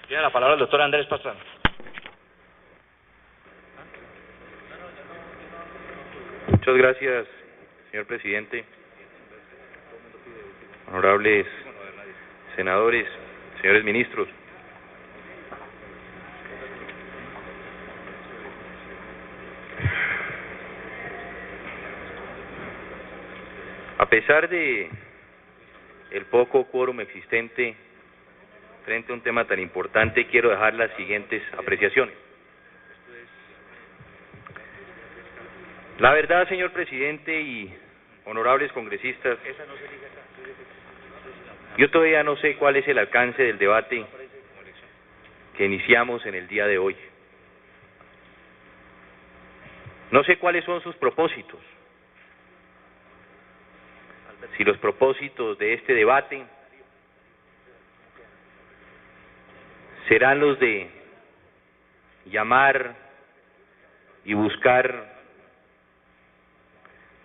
Tiene la palabra el doctor Andrés Pastrana. Muchas gracias, señor presidente. Honorables senadores, señores ministros. A pesar de el poco quórum existente frente a un tema tan importante, quiero dejar las siguientes apreciaciones. La verdad, señor presidente y honorables congresistas, yo todavía no sé cuál es el alcance del debate que iniciamos en el día de hoy. No sé cuáles son sus propósitos. Si los propósitos de este debate serán los de llamar y buscar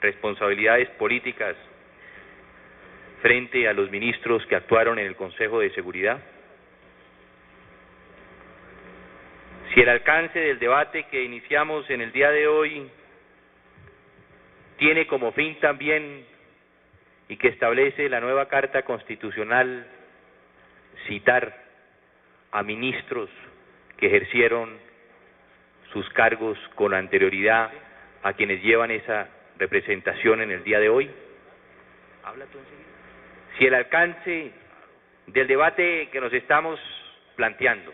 responsabilidades políticas frente a los ministros que actuaron en el Consejo de Seguridad. Si el alcance del debate que iniciamos en el día de hoy tiene como fin también, y que establece la nueva Carta Constitucional, citar a ministros que ejercieron sus cargos con anterioridad a quienes llevan esa representación en el día de hoy. Si el alcance del debate que nos estamos planteando,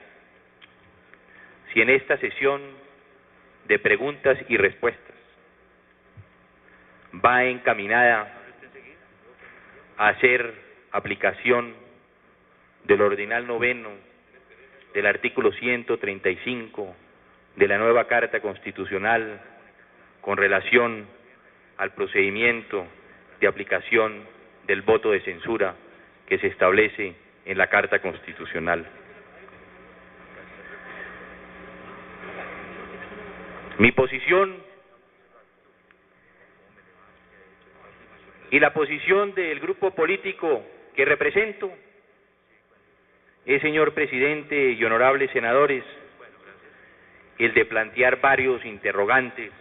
si en esta sesión de preguntas y respuestas va encaminada a hacer aplicación del ordinal noveno del artículo 135 de la nueva Carta Constitucional con relación al procedimiento de aplicación del voto de censura que se establece en la Carta Constitucional. Mi posición y la posición del grupo político que represento es, señor presidente y honorables senadores, el de plantear varios interrogantes.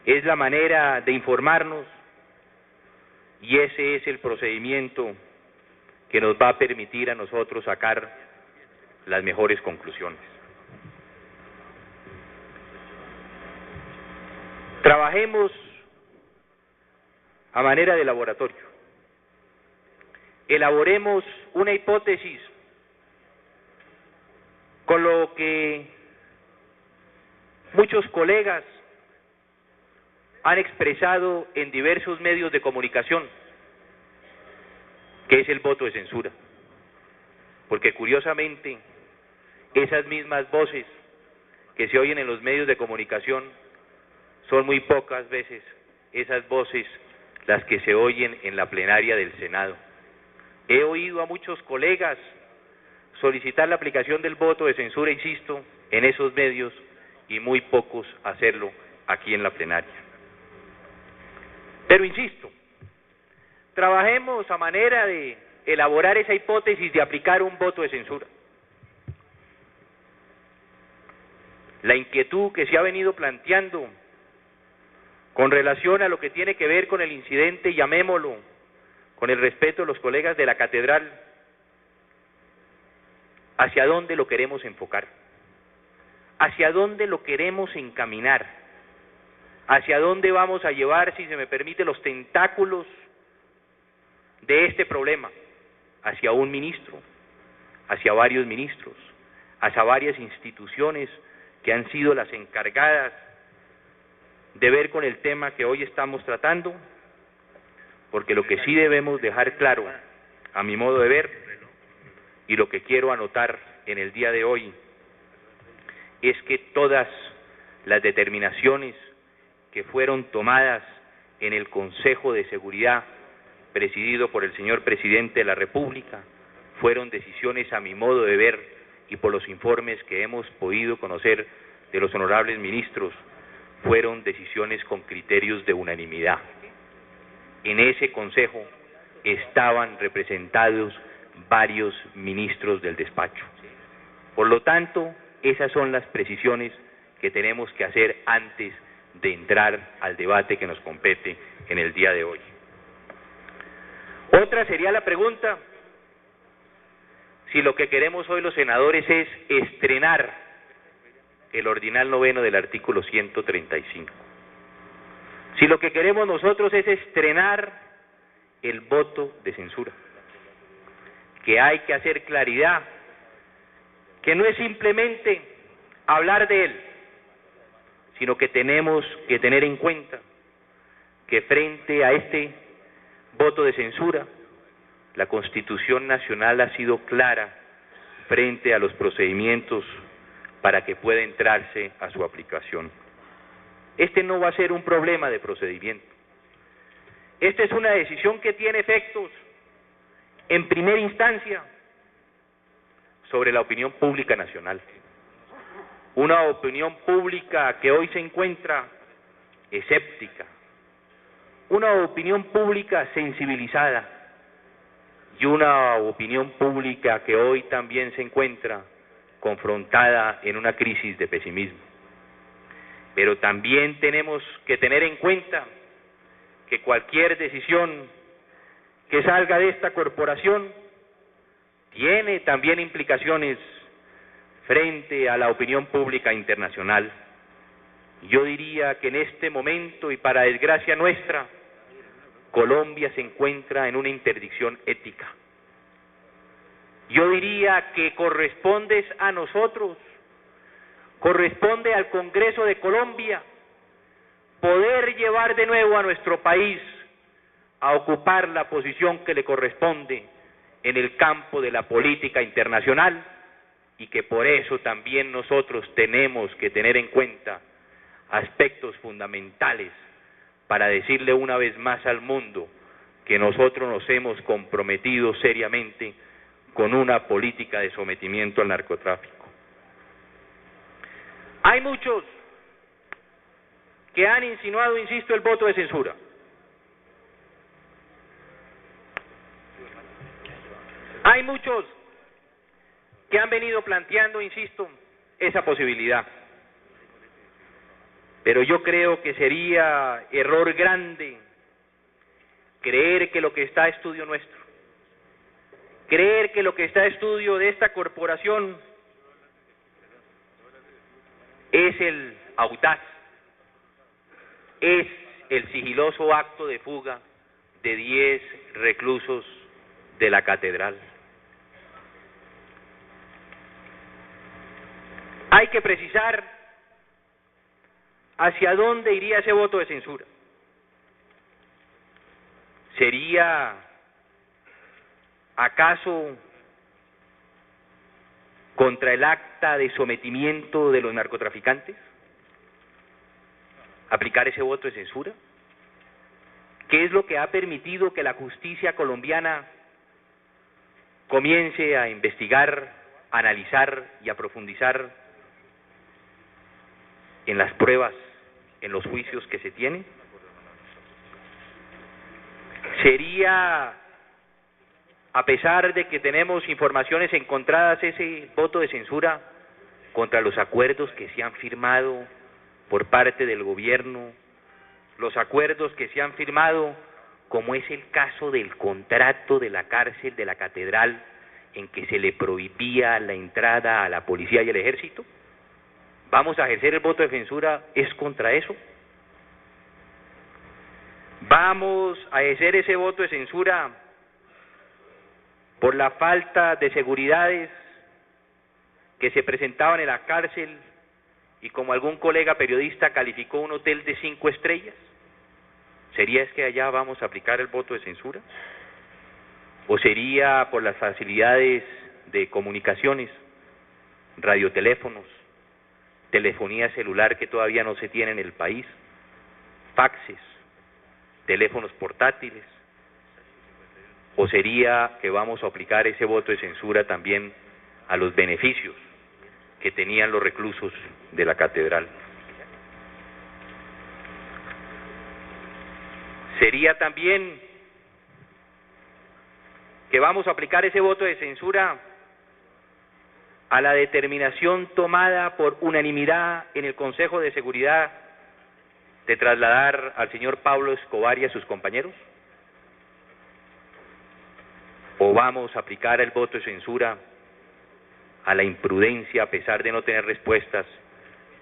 Es la manera de informarnos y ese es el procedimiento que nos va a permitir a nosotros sacar las mejores conclusiones. Trabajemos a manera de laboratorio. Elaboremos una hipótesis con lo que muchos colegas han expresado en diversos medios de comunicación, que es el voto de censura. Porque curiosamente, esas mismas voces que se oyen en los medios de comunicación son muy pocas veces esas voces las que se oyen en la plenaria del Senado. He oído a muchos colegas solicitar la aplicación del voto de censura, insisto, en esos medios y muy pocos hacerlo aquí en la plenaria. Pero insisto, trabajemos a manera de elaborar esa hipótesis de aplicar un voto de censura. La inquietud que se ha venido planteando con relación a lo que tiene que ver con el incidente, llamémoslo, con el respeto de los colegas de la catedral, ¿hacia dónde lo queremos enfocar? ¿Hacia dónde lo queremos encaminar? ¿Hacia dónde vamos a llevar, si se me permite, los tentáculos de este problema? ¿Hacia un ministro? ¿Hacia varios ministros? ¿Hacia varias instituciones que han sido las encargadas de ver con el tema que hoy estamos tratando? Porque lo que sí debemos dejar claro, a mi modo de ver, y lo que quiero anotar en el día de hoy, es que todas las determinaciones que fueron tomadas en el Consejo de Seguridad, presidido por el señor Presidente de la República, fueron decisiones, a mi modo de ver, y por los informes que hemos podido conocer de los honorables ministros, fueron decisiones con criterios de unanimidad. En ese Consejo estaban representados varios ministros del despacho. Por lo tanto, esas son las precisiones que tenemos que hacer antes de entrar al debate que nos compete en el día de hoy. Otra sería la pregunta si lo que queremos hoy los senadores es estrenar el ordinal noveno del artículo 135. Si lo que queremos nosotros es estrenar el voto de censura, que hay que hacer claridad, que no es simplemente hablar de él, sino que tenemos que tener en cuenta que frente a este voto de censura, la Constitución Nacional ha sido clara frente a los procedimientos para que pueda entrarse a su aplicación. Este no va a ser un problema de procedimiento. Esta es una decisión que tiene efectos en primera instancia sobre la opinión pública nacional. Una opinión pública que hoy se encuentra escéptica, una opinión pública sensibilizada y una opinión pública que hoy también se encuentra confrontada en una crisis de pesimismo. Pero también tenemos que tener en cuenta que cualquier decisión que salga de esta corporación tiene también implicaciones frente a la opinión pública internacional. Yo diría que en este momento, y para desgracia nuestra, Colombia se encuentra en una interdicción ética. Yo diría que corresponde a nosotros, corresponde al Congreso de Colombia, poder llevar de nuevo a nuestro país a ocupar la posición que le corresponde en el campo de la política internacional, y que por eso también nosotros tenemos que tener en cuenta aspectos fundamentales para decirle una vez más al mundo que nosotros nos hemos comprometido seriamente con una política de sometimiento al narcotráfico. Hay muchos que han insinuado, insisto, el voto de censura. Hay muchos que han venido planteando, insisto, esa posibilidad. Pero yo creo que sería error grande creer que lo que está a estudio nuestro, creer que lo que está a estudio de esta corporación es el audaz, es el sigiloso acto de fuga de 10 reclusos de la catedral. Hay que precisar hacia dónde iría ese voto de censura. ¿Sería acaso contra el acta de sometimiento de los narcotraficantes? ¿Aplicar ese voto de censura? ¿Qué es lo que ha permitido que la justicia colombiana comience a investigar, a analizar y a profundizar en las pruebas, en los juicios que se tienen? ¿Sería, a pesar de que tenemos informaciones encontradas, ese voto de censura contra los acuerdos que se han firmado por parte del gobierno, los acuerdos que se han firmado, como es el caso del contrato de la cárcel de la catedral, en que se le prohibía la entrada a la policía y el ejército? ¿Vamos a ejercer el voto de censura es contra eso? ¿Vamos a ejercer ese voto de censura por la falta de seguridades que se presentaban en la cárcel y, como algún colega periodista calificó, un hotel de 5 estrellas? ¿Sería es que allá vamos a aplicar el voto de censura? ¿O sería por las facilidades de comunicaciones, radioteléfonos, telefonía celular que todavía no se tiene en el país, faxes, teléfonos portátiles? ¿O sería que vamos a aplicar ese voto de censura también a los beneficios que tenían los reclusos de la catedral? ¿Sería también que vamos a aplicar ese voto de censura a la determinación tomada por unanimidad en el Consejo de Seguridad de trasladar al señor Pablo Escobar y a sus compañeros? ¿O vamos a aplicar el voto de censura a la imprudencia, a pesar de no tener respuestas,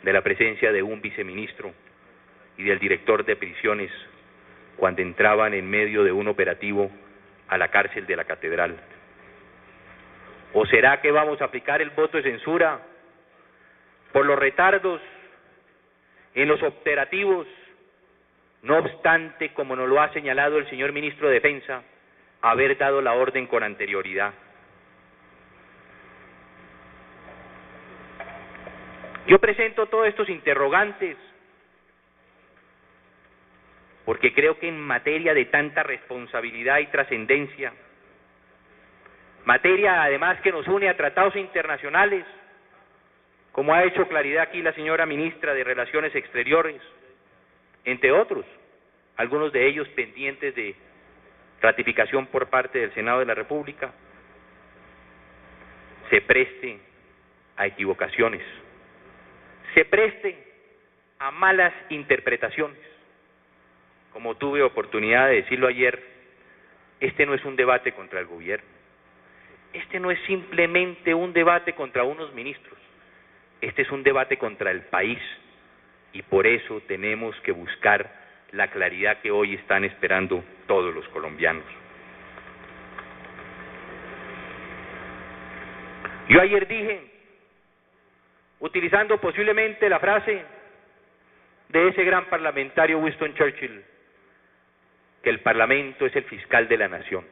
de la presencia de un viceministro y del director de prisiones cuando entraban en medio de un operativo a la cárcel de la Catedral? ¿O será que vamos a aplicar el voto de censura por los retardos en los operativos, no obstante, como nos lo ha señalado el señor ministro de Defensa, haber dado la orden con anterioridad? Yo presento todos estos interrogantes porque creo que en materia de tanta responsabilidad y trascendencia, materia además que nos une a tratados internacionales, como ha hecho claridad aquí la señora ministra de Relaciones Exteriores, entre otros, algunos de ellos pendientes de ratificación por parte del Senado de la República, se preste a equivocaciones, se preste a malas interpretaciones. Como tuve oportunidad de decirlo ayer, este no es un debate contra el gobierno, este no es simplemente un debate contra unos ministros, este es un debate contra el país, y por eso tenemos que buscar la claridad que hoy están esperando todos los colombianos. Yo ayer dije, utilizando posiblemente la frase de ese gran parlamentario Winston Churchill, que el Parlamento es el fiscal de la nación.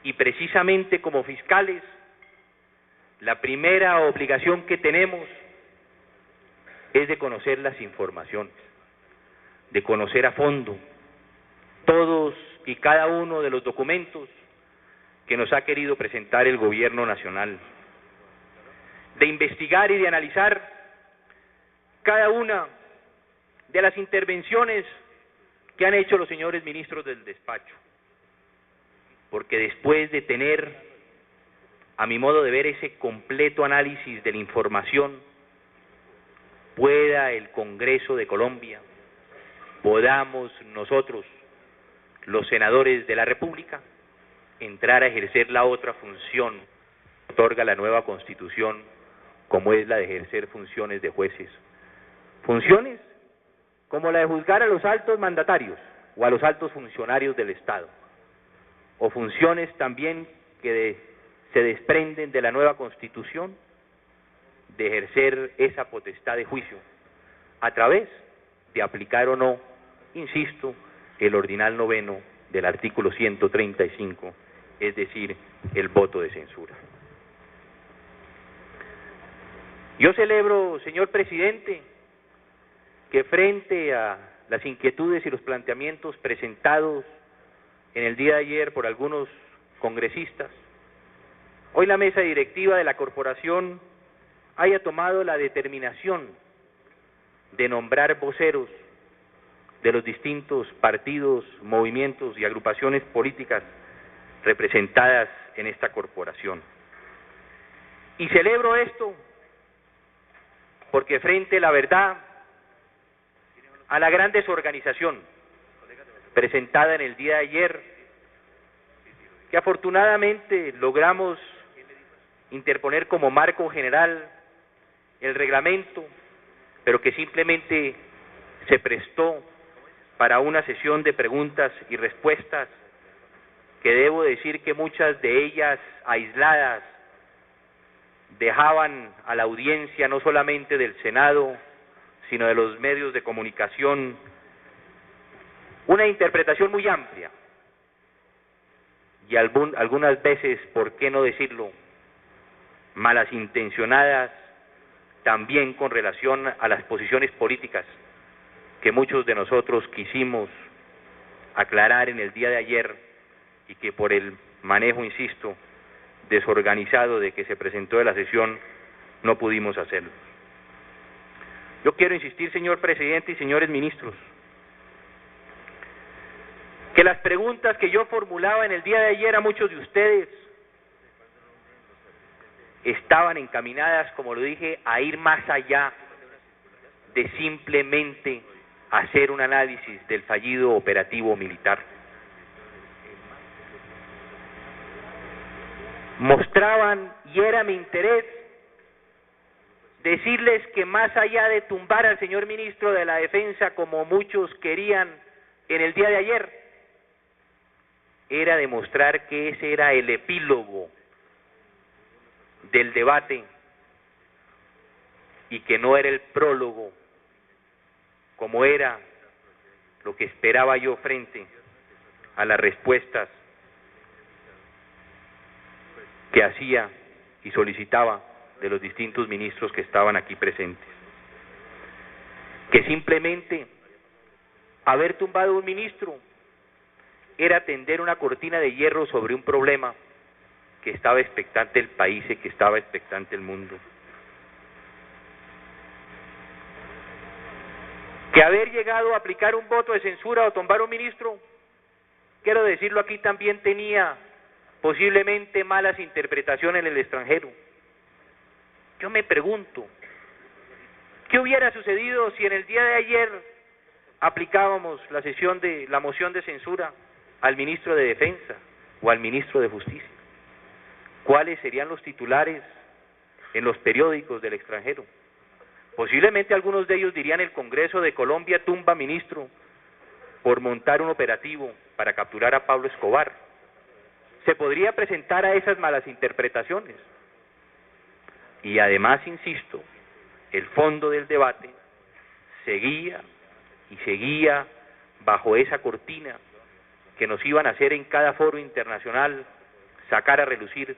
Y precisamente como fiscales, la primera obligación que tenemos es de conocer las informaciones, de conocer a fondo todos y cada uno de los documentos que nos ha querido presentar el gobierno nacional, de investigar y de analizar cada una de las intervenciones que han hecho los señores ministros del despacho, porque después de tener, a mi modo de ver, ese completo análisis de la información, pueda el Congreso de Colombia, podamos nosotros, los senadores de la República, entrar a ejercer la otra función que otorga la nueva Constitución, como es la de ejercer funciones de jueces. Funciones como la de juzgar a los altos mandatarios o a los altos funcionarios del Estado, o funciones también que se desprenden de la nueva Constitución, de ejercer esa potestad de juicio, a través de aplicar o no, insisto, el ordinal noveno del artículo 135, es decir, el voto de censura. Yo celebro, señor presidente, que frente a las inquietudes y los planteamientos presentados en el día de ayer por algunos congresistas, hoy la mesa directiva de la corporación haya tomado la determinación de nombrar voceros de los distintos partidos, movimientos y agrupaciones políticas representadas en esta corporación. Y celebro esto porque frente a la verdad, a la gran desorganización presentada en el día de ayer, que afortunadamente logramos interponer como marco general el reglamento, pero que simplemente se prestó para una sesión de preguntas y respuestas, que debo decir que muchas de ellas aisladas dejaban a la audiencia no solamente del Senado, sino de los medios de comunicación, una interpretación muy amplia y algunas veces, ¿por qué no decirlo?, malas intencionadas, también con relación a las posiciones políticas que muchos de nosotros quisimos aclarar en el día de ayer y que por el manejo, insisto, desorganizado de que se presentó de la sesión, no pudimos hacerlo. Yo quiero insistir, señor presidente y señores ministros, que las preguntas que yo formulaba en el día de ayer a muchos de ustedes estaban encaminadas, como lo dije, a ir más allá de simplemente hacer un análisis del fallido operativo militar. Mostraban, y era mi interés, decirles que más allá de tumbar al señor ministro de la Defensa, como muchos querían en el día de ayer, era demostrar que ese era el epílogo del debate y que no era el prólogo, como era lo que esperaba yo frente a las respuestas que hacía y solicitaba de los distintos ministros que estaban aquí presentes. Que simplemente haber tumbado un ministro era tender una cortina de hierro sobre un problema que estaba expectante el país y que estaba expectante el mundo. Que haber llegado a aplicar un voto de censura o tumbar un ministro, quiero decirlo aquí, también tenía posiblemente malas interpretaciones en el extranjero. Yo me pregunto, ¿qué hubiera sucedido si en el día de ayer aplicábamos la moción de censura al ministro de Defensa o al ministro de Justicia? ¿Cuáles serían los titulares en los periódicos del extranjero? Posiblemente algunos de ellos dirían: el Congreso de Colombia tumba ministro por montar un operativo para capturar a Pablo Escobar. Se podría presentar a esas malas interpretaciones. Y además, insisto, el fondo del debate seguía y seguía bajo esa cortina que nos iban a hacer en cada foro internacional sacar a relucir,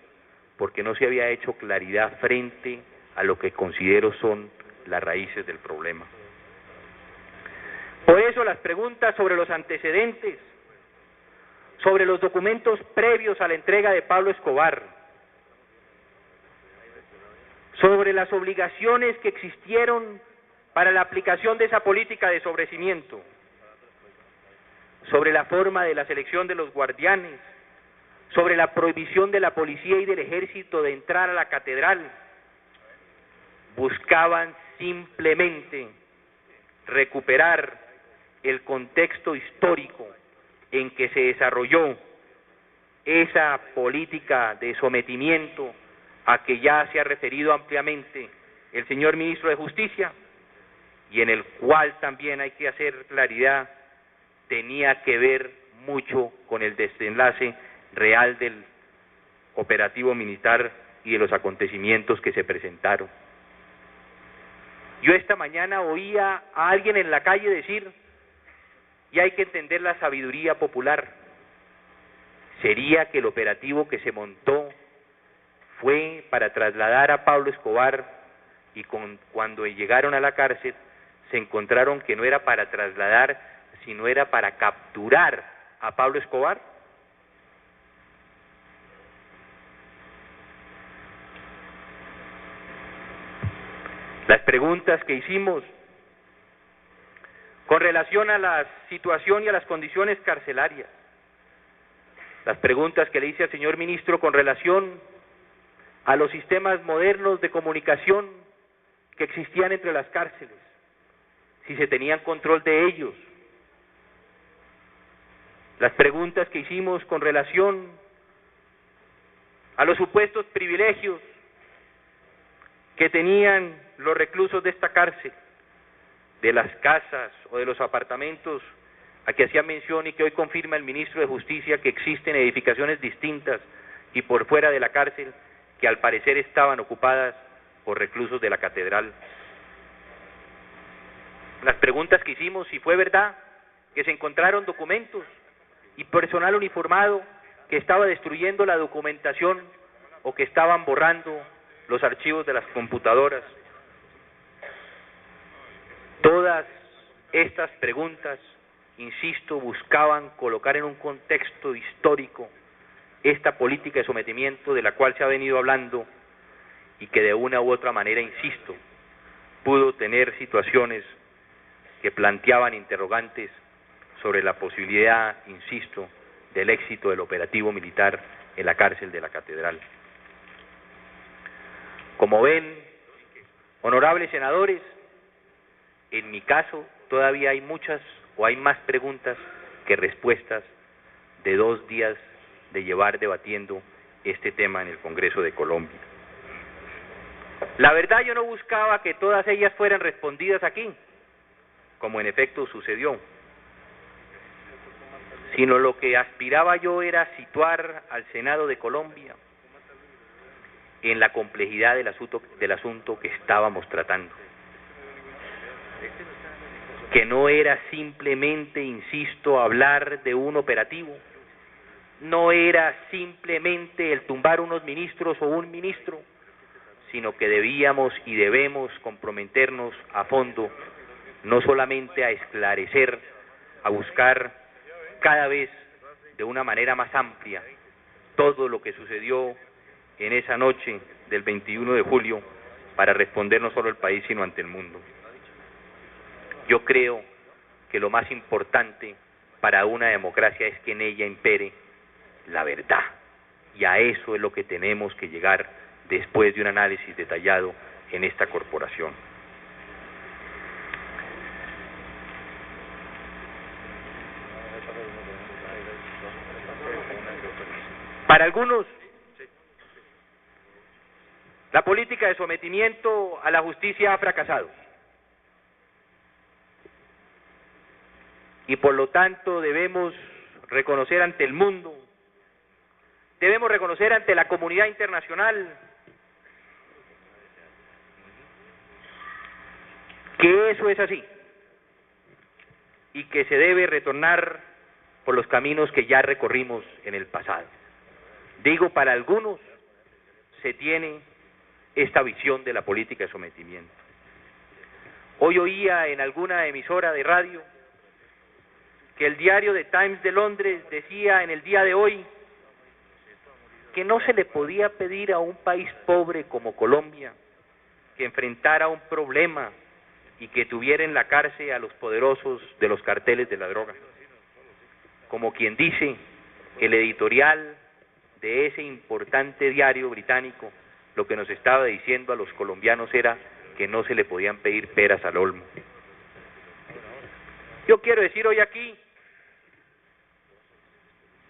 porque no se había hecho claridad frente a lo que considero son las raíces del problema. Por eso las preguntas sobre los antecedentes, sobre los documentos previos a la entrega de Pablo Escobar, sobre las obligaciones que existieron para la aplicación de esa política de sobrecimiento, sobre la forma de la selección de los guardianes, sobre la prohibición de la policía y del ejército de entrar a la catedral, buscaban simplemente recuperar el contexto histórico en que se desarrolló esa política de sometimiento a que ya se ha referido ampliamente el señor ministro de Justicia, y en el cual también hay que hacer claridad, tenía que ver mucho con el desenlace real del operativo militar y de los acontecimientos que se presentaron. Yo esta mañana oía a alguien en la calle decir, y hay que entender la sabiduría popular, sería que el operativo que se montó fue para trasladar a Pablo Escobar, y cuando llegaron a la cárcel se encontraron que no era para trasladar, sino era para capturar a Pablo Escobar. Las preguntas que hicimos con relación a la situación y a las condiciones carcelarias, las preguntas que le hice al señor ministro con relación a los sistemas modernos de comunicación que existían entre las cárceles, si se tenían control de ellos, las preguntas que hicimos con relación a los supuestos privilegios que tenían los reclusos de esta cárcel, de las casas o de los apartamentos a que hacía mención y que hoy confirma el ministro de Justicia, que existen edificaciones distintas y por fuera de la cárcel que al parecer estaban ocupadas por reclusos de la catedral. Las preguntas que hicimos, si fue verdad que se encontraron documentos y personal uniformado que estaba destruyendo la documentación o que estaban borrando los archivos de las computadoras. Todas estas preguntas, insisto, buscaban colocar en un contexto histórico esta política de sometimiento de la cual se ha venido hablando y que de una u otra manera, insisto, pudo tener situaciones que planteaban interrogantes sobre la posibilidad, insisto, del éxito del operativo militar en la cárcel de la Catedral. Como ven, honorables senadores, en mi caso todavía hay muchas o hay más preguntas que respuestas de 2 días de llevar debatiendo este tema en el Congreso de Colombia. La verdad, yo no buscaba que todas ellas fueran respondidas aquí, como en efecto sucedió, sino lo que aspiraba yo era situar al Senado de Colombia en la complejidad del asunto que estábamos tratando, que no era simplemente, insisto, hablar de un operativo, no era simplemente el tumbar unos ministros o un ministro, sino que debíamos y debemos comprometernos a fondo, no solamente a esclarecer, a buscar cada vez de una manera más amplia todo lo que sucedió en esa noche del 21 de julio para responder no solo al país sino ante el mundo. Yo creo que lo más importante para una democracia es que en ella impere la verdad, y a eso es lo que tenemos que llegar después de un análisis detallado en esta corporación. Para algunos, la política de sometimiento a la justicia ha fracasado y por lo tanto debemos reconocer ante el mundo, debemos reconocer ante la comunidad internacional que eso es así y que se debe retornar por los caminos que ya recorrimos en el pasado. Digo, para algunos se tiene esta visión de la política de sometimiento. Hoy oía en alguna emisora de radio que el diario The Times de Londres decía en el día de hoy que no se le podía pedir a un país pobre como Colombia que enfrentara un problema y que tuviera en la cárcel a los poderosos de los carteles de la droga. Como quien dice, el editorial de ese importante diario británico lo que nos estaba diciendo a los colombianos era que no se le podían pedir peras al olmo. Yo quiero decir hoy aquí,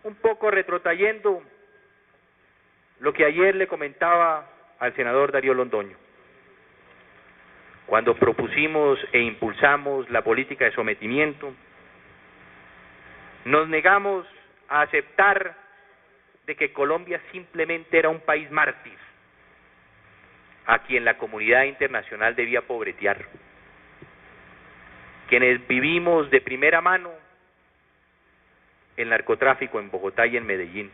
un poco retrotrayendo lo que ayer le comentaba al senador Darío Londoño. Cuando propusimos e impulsamos la política de sometimiento, nos negamos a aceptar de que Colombia simplemente era un país mártir, a quien la comunidad internacional debía pobretear. Quienes vivimos de primera mano el narcotráfico en Bogotá y en Medellín,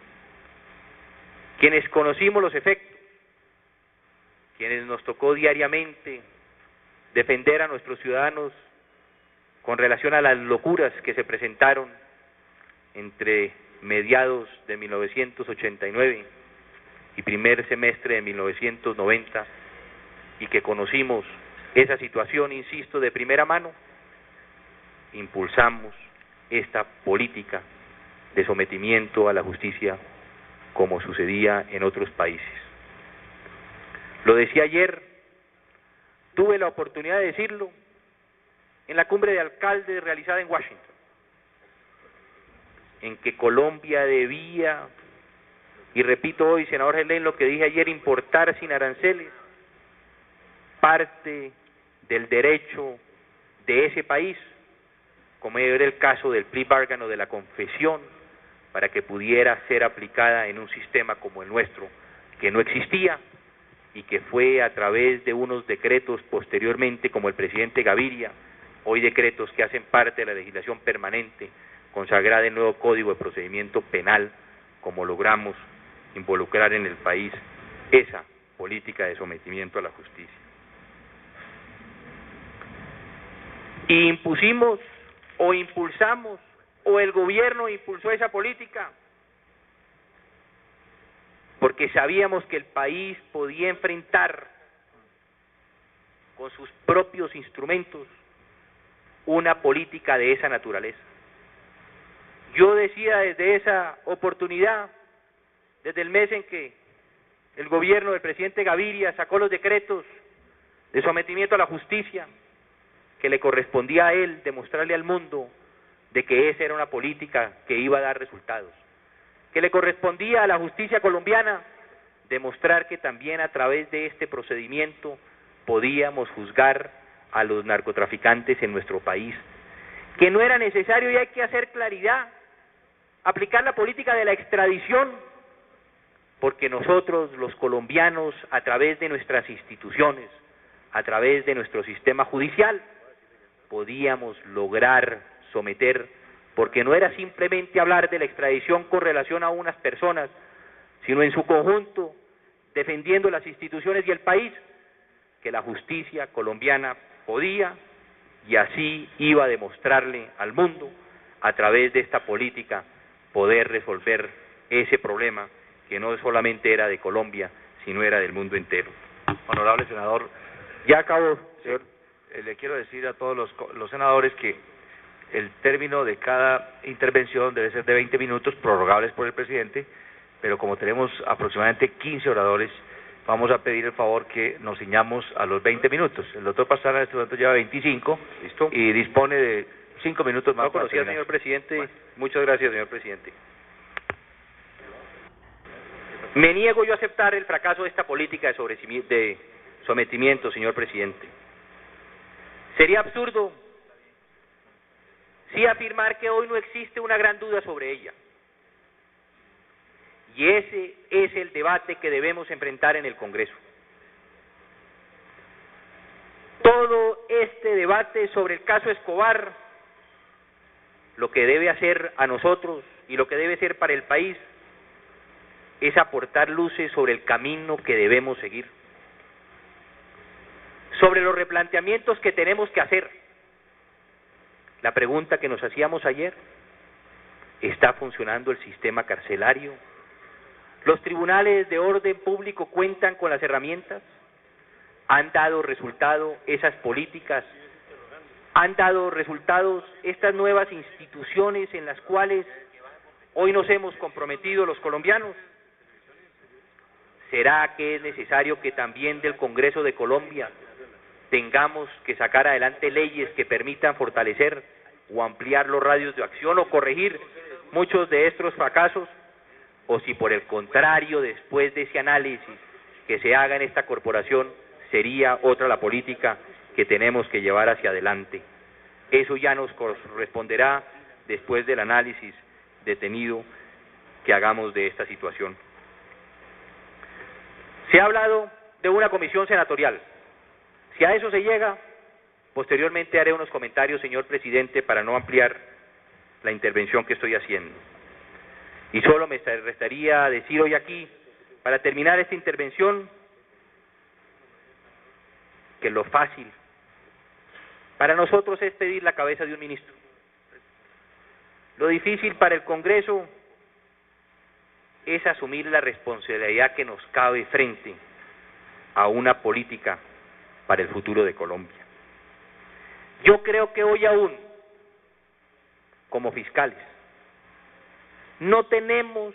quienes conocimos los efectos, quienes nos tocó diariamente defender a nuestros ciudadanos con relación a las locuras que se presentaron entre mediados de 1989 y primer semestre de 1990, y que conocimos esa situación, insisto, de primera mano, impulsamos esta política de sometimiento a la justicia como sucedía en otros países. Lo decía ayer, tuve la oportunidad de decirlo en la cumbre de alcaldes realizada en Washington, en que Colombia debía, y repito hoy, senador Gelén, lo que dije ayer, importar sin aranceles parte del derecho de ese país, como era el caso del plea bargain o de la confesión, para que pudiera ser aplicada en un sistema como el nuestro, que no existía, y que fue a través de unos decretos posteriormente, como el presidente Gaviria, hoy decretos que hacen parte de la legislación permanente, consagrada en el nuevo Código de Procedimiento Penal, como logramos involucrar en el país esa política de sometimiento a la justicia. Y impusimos o impulsamos, o el gobierno impulsó esa política, porque sabíamos que el país podía enfrentar con sus propios instrumentos una política de esa naturaleza. Yo decía desde esa oportunidad, desde el mes en que el gobierno del presidente Gaviria sacó los decretos de sometimiento a la justicia, que le correspondía a él demostrarle al mundo de que esa era una política que iba a dar resultados, que le correspondía a la justicia colombiana demostrar que también a través de este procedimiento podíamos juzgar a los narcotraficantes en nuestro país, que no era necesario, y hay que hacer claridad, aplicar la política de la extradición, porque nosotros los colombianos, a través de nuestras instituciones, a través de nuestro sistema judicial, podíamos lograr someter, porque no era simplemente hablar de la extradición con relación a unas personas, sino en su conjunto, defendiendo las instituciones y el país, que la justicia colombiana podía, y así iba a demostrarle al mundo, a través de esta política, poder resolver ese problema que no solamente era de Colombia, sino era del mundo entero. Honorable senador, Ya acabó, señor. le quiero decir a todos los senadores que el término de cada intervención debe ser de 20 minutos, prorrogables por el presidente, pero como tenemos aproximadamente 15 oradores, vamos a pedir el favor que nos ciñamos a los 20 minutos. El doctor Pastrana en este momento lleva 25, ¿Listo? y dispone de 5 minutos más. No conocía, señor presidente. Bueno. Muchas gracias, señor presidente. Me niego yo a aceptar el fracaso de esta política de sometimiento, señor presidente. Sería absurdo sí afirmar que hoy no existe una gran duda sobre ella. Y ese es el debate que debemos enfrentar en el Congreso. Todo este debate sobre el caso Escobar, lo que debe hacer a nosotros y lo que debe ser para el país, es aportar luces sobre el camino que debemos seguir, sobre los replanteamientos que tenemos que hacer. La pregunta que nos hacíamos ayer: ¿está funcionando el sistema carcelario? ¿Los tribunales de orden público cuentan con las herramientas? ¿Han dado resultado esas políticas? ¿Han dado resultados estas nuevas instituciones en las cuales hoy nos hemos comprometido los colombianos? ¿Será que es necesario que también del Congreso de Colombia tengamos que sacar adelante leyes que permitan fortalecer o ampliar los radios de acción o corregir muchos de estos fracasos? ¿O si por el contrario, después de ese análisis que se haga en esta corporación, sería otra la política que tenemos que llevar hacia adelante? Eso ya nos corresponderá después del análisis detenido que hagamos de esta situación. Se ha hablado de una comisión senatorial. Si a eso se llega, posteriormente haré unos comentarios, señor presidente, para no ampliar la intervención que estoy haciendo. Y solo me restaría decir hoy aquí, para terminar esta intervención, que lo fácil para nosotros es pedir la cabeza de un ministro. Lo difícil para el Congreso es asumir la responsabilidad que nos cabe frente a una política para el futuro de Colombia. Yo creo que hoy aún, como fiscales, no tenemos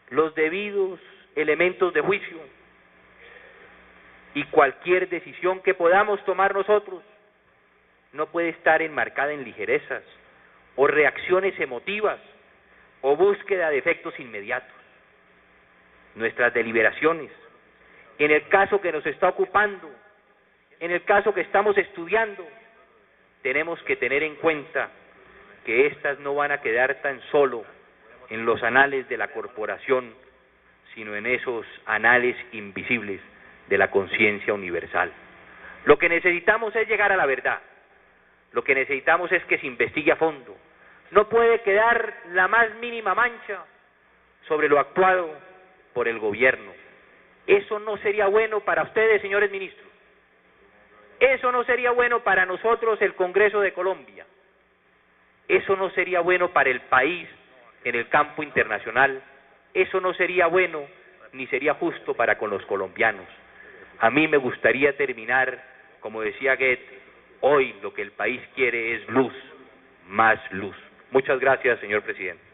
los debidos elementos de juicio, y cualquier decisión que podamos tomar nosotros no puede estar enmarcada en ligerezas o reacciones emotivas o búsqueda de efectos inmediatos. Nuestras deliberaciones, en el caso que nos está ocupando, en el caso que estamos estudiando, tenemos que tener en cuenta que estas no van a quedar tan solo en los anales de la corporación, sino en esos anales invisibles de la conciencia universal. Lo que necesitamos es llegar a la verdad. Lo que necesitamos es que se investigue a fondo. No puede quedar la más mínima mancha sobre lo actuado por el gobierno. Eso no sería bueno para ustedes, señores ministros. Eso no sería bueno para nosotros, el Congreso de Colombia. Eso no sería bueno para el país en el campo internacional. Eso no sería bueno ni sería justo para con los colombianos. A mí me gustaría terminar, como decía Goethe, hoy lo que el país quiere es luz, más luz. Muchas gracias, señor presidente.